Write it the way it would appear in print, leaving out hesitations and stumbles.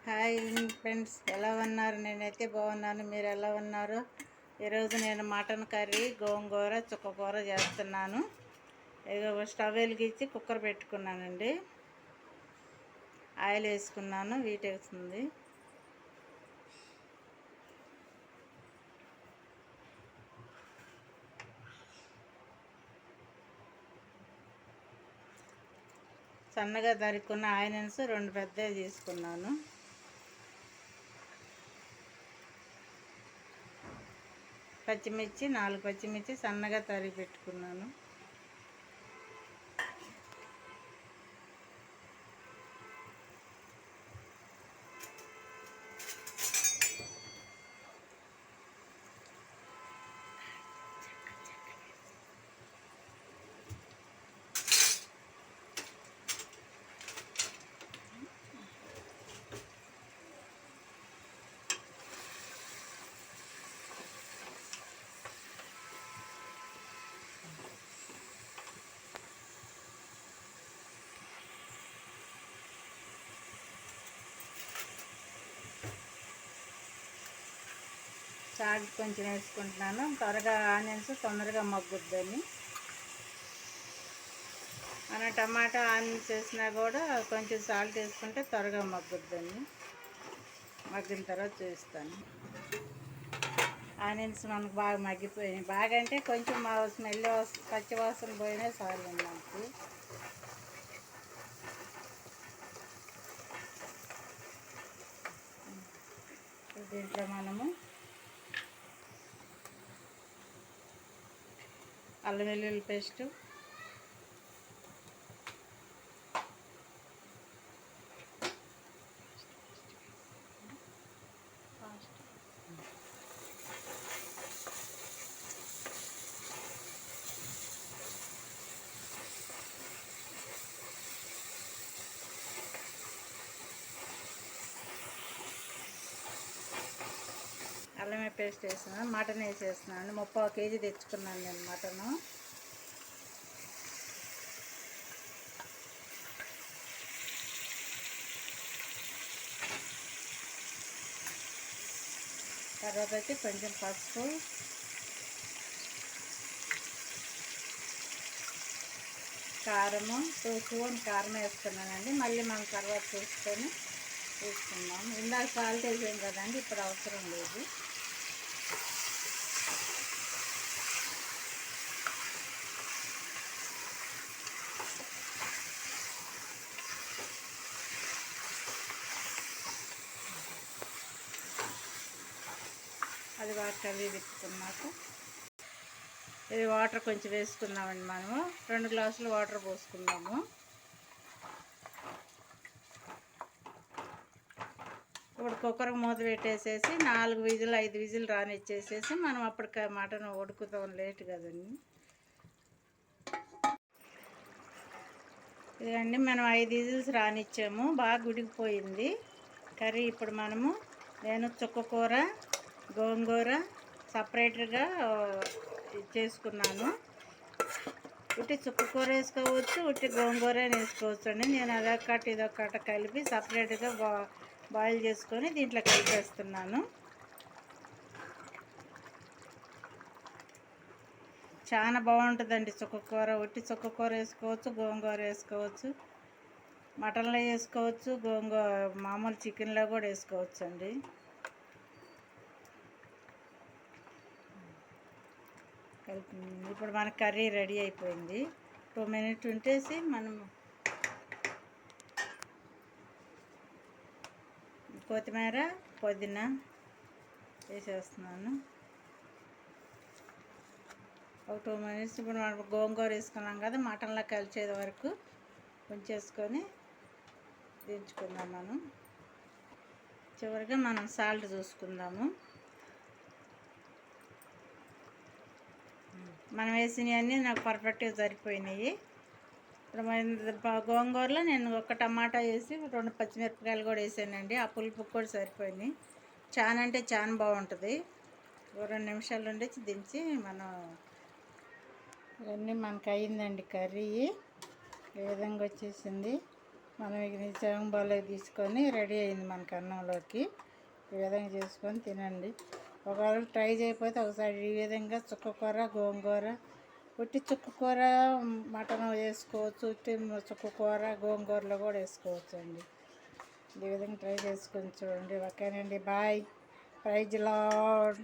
Hi friends, ఎలా ఉన్నారు? నేనైతే బాగున్నాను. మీరు ఎలా ఉన్నారు? ఈరోజు నేను మటన్ కర్రీ, గోంగూర, చుక్కకూర చేస్తున్నాను. స్టవ్ వెలిగించి కుక్కర్ పెట్టుకున్నానండి. ఆయిల్ వేసుకున్నాను, వీటేస్తుంది. సన్నగా తరుక్కున్న ఆనియన్స్ 2 పెద్దవి తీసుకున్నాను. పచ్చిమిర్చి 4 పచ్చిమిర్చి సన్నగా తరిగి పెట్టుకున్నాను. సాల్ట్ కొంచెం వేసుకుంటున్నాను, త్వరగా ఆనియన్స్ తొందరగా మగ్గుద్దని. మన టమాటా ఆనియన్స్ వేసినా కూడా కొంచెం సాల్ట్ వేసుకుంటే త్వరగా మగ్గుద్దని. మగ్గిన తర్వాత చూస్తాను. ఆనియన్స్ మనకు బాగా మగ్గిపోయినాయి. బాగా అంటే కొంచెం మా స్మెల్ పచ్చివాసన పోయినా చాలు మనకి. దీంట్లో మనము అల్లం వెల్లుల్లి పేస్టు, అల్లమే పేస్ట్ వేస్తున్నాను. మటన్ వేసేస్తున్నాను. 30 కేజీ తెచ్చుకున్నాను నేను మటను. తర్వాత వచ్చి కొంచెం పసుపు, కారము 2 స్పూన్ కారం వేస్తున్నానండి. మళ్ళీ మనం తర్వాత చూసుకొని వేసుకుందాం. ఇందాక సాల్ట్ వేసాం కదండి, ఇప్పుడు అవసరం లేదు. అది బాగా కలిగి తిప్పుకున్నాక ఇది వాటర్ కొంచెం వేసుకుందామండి. మనము 2 గ్లాసులు వాటర్ పోసుకుందాము. ఇప్పుడు కుక్కర్ మూత పెట్టేసేసి 4 విజిల్ 5 విజిల్ రానిచ్చేసేసి మనం అప్పటికి మటన్ ఉడుకుతాం. లేట్ కదండి. ఇదండి మనం 5 విజిల్స్ రానిచ్చాము. బాగా ఉడికిపోయింది కర్రీ. ఇప్పుడు నేను చుక్కకూర, గోంగూర సపరేట్గా చేసుకున్నాను. ఉట్టి చుక్కకూర వేసుకోవచ్చు, ఉట్టి గోంగూర వేసుకోవచ్చు అండి. నేను అదొక్కటి ఇదొక్కటి కలిపి సపరేట్గా బాయిల్ చేసుకొని దీంట్లో కలిపేస్తున్నాను. చాలా బాగుంటుందండి చుక్కకూర. ఉట్టి చుక్కకూర వేసుకోవచ్చు, గోంగూర వేసుకోవచ్చు, మటన్లో వేసుకోవచ్చు, గోంగూర మామూలు చికెన్లో కూడా వేసుకోవచ్చు అండి. ఇప్పుడు మన కర్రీ రెడీ అయిపోయింది. 2 మినిట్స్ ఉంటేసి మనం కొత్తిమీర, పుదీనా వేసేస్తున్నాను. ఒక 2 మినిట్స్ ఇప్పుడు మనం గోంగూర వేసుకున్నాం కదా, మటన్లో కలిసేది వరకు ఉంచేసుకొని దించుకుందాం. మనం చివరిగా మనం సాల్ట్ చూసుకుందాము. మనం వేసినవన్నీ నాకు పర్ఫెక్ట్గా సరిపోయినాయి. ఇప్పుడు గోంగూరలో నేను 1 టమాటా వేసి 2 పచ్చిమిరపకాయలు కూడా వేసానండి. ఆ పులుపు కూడా సరిపోయినాయి. చాలా అంటే చాలా బాగుంటుంది. 2 నిమిషాలు ఉండి దించి ఇవన్నీ మనకు అయిందండి కర్రీ. ఈ విధంగా వచ్చేసింది. మనం ఇది చెంబులోకి తీసుకొని రెడీ అయింది మనకు అన్నంలోకి. ఈ విధంగా చేసుకొని తినండి. ఒకవేళ ట్రై చేయకపోతే ఒకసారి ఈ విధంగా చుక్కకూర, గోంగూర, ఉట్టి చుక్కకూర మటన్ వేసుకోవచ్చు, ఉట్టి చుక్కకూర గోంగూరలో కూడా వేసుకోవచ్చు అండి. ఈ విధంగా ట్రై చేసుకొని చూడండి. ఓకేనండి, బాయ్. Praise lord.